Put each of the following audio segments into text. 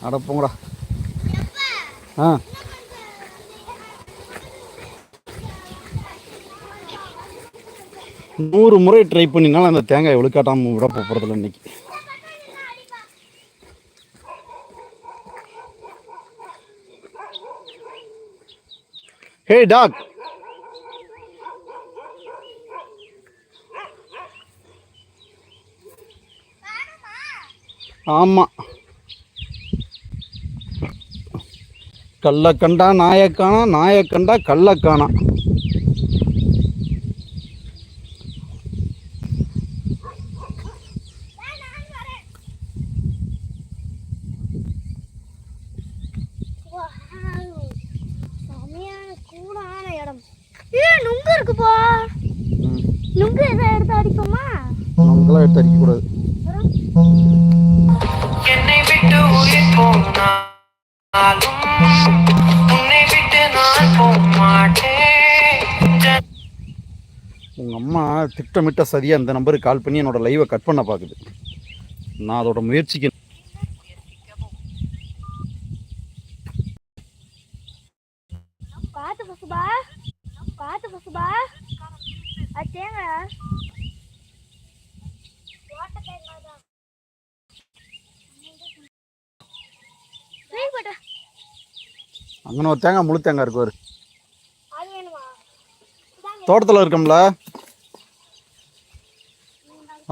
அட போங்கடா. ஆ 100 முறை ட்ரை பண்ணினாலும் அந்த தேங்காய் ஒழுக்காட்டாமல் விட போகிறதில்ல இன்னைக்கு. ஹே டாக். ஆமாம், கள்ளக்கண்டா நாயக்கானா, நாயக்கண்டா கள்ளக்கானா. நுங்கு இருக்குப்பா. நுங்கு எதை எடுத்து அடிப்போமா? நுங்கெல்லாம் எடுத்து அடிக்கக்கூடாது. என்னை விட்டு உயிர் போனாலும் உன்னை விட்டு நான் போக மாட்டேன். உங்கள் அம்மா திட்டமிட்ட சரியாக இந்த நம்பருக்கு கால் பண்ணி என்னோட லைவை கட் பண்ண பார்க்குது. நான் அதோட முயற்சிக்கு பார்த்து பசுபா, பார்த்து பசுபா. தேங்க அங்கே ஒரு தேங்காய், முழு தேங்காய் இருக்கு ஒரு தோட்டத்தில் இருக்கோம்ல.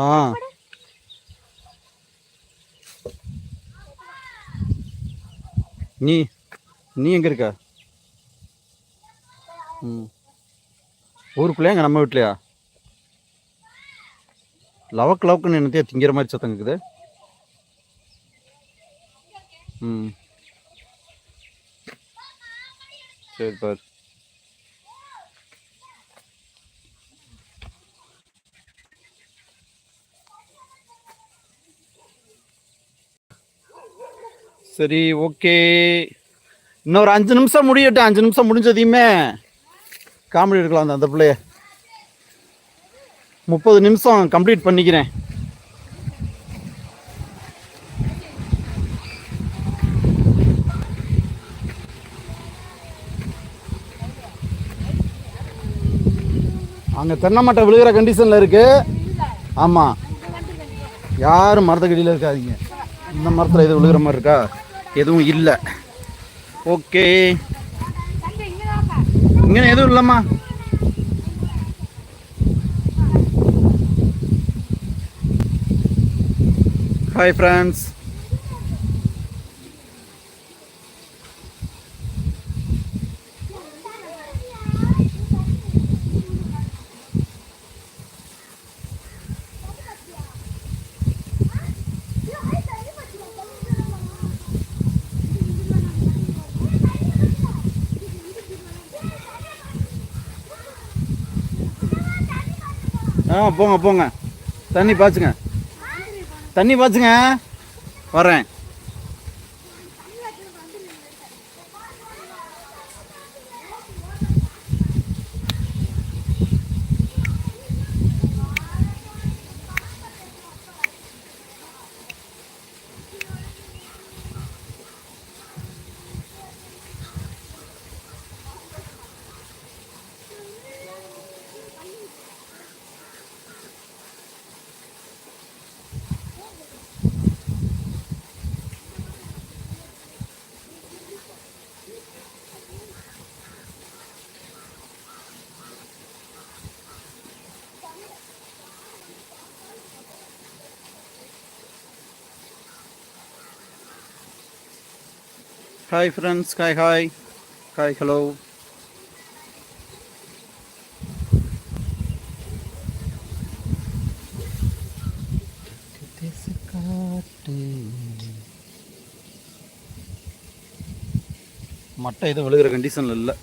ஆ நீ நீ எங்கே இருக்க? ஊருக்குள்ளே எங்கள் நம்ம வீட்லையா? லவக்குன்னு என்னத்தையா திங்கிற மாதிரி சத்தம் இருக்குது. சரி பார். சரி, ஓகே. இன்னொரு 5 நிமிஷம் முடியட்டும். 5 நிமிஷம் முடிஞ்சதையுமே காமெடி எடுக்கலாம். அந்த பிள்ளைய 30 நிமிஷம் கம்ப்ளீட் பண்ணிக்கிறேன். அங்கே தென்னை மட்டை விழுகிற கண்டிஷனில் இருக்கு. ஆமாம், யாரும் மரத்துக்கடியில் இருக்காதீங்க. இந்த மரத்தில் எதுவும் விழுகிற மாதிரி இருக்கா? எதுவும் இல்லை. ஓகே, இங்கே எதுவும் இல்லைம்மா. Hi friends. போங்க போங்க, தண்ணி பாய்ச்சுங்க, தண்ணி பாய்ச்சுங்க. வரேன். Hi friends. Hi hi hi hello. மட்டை எதுவும் விழுகிற கண்டிஷனில் இல்லை.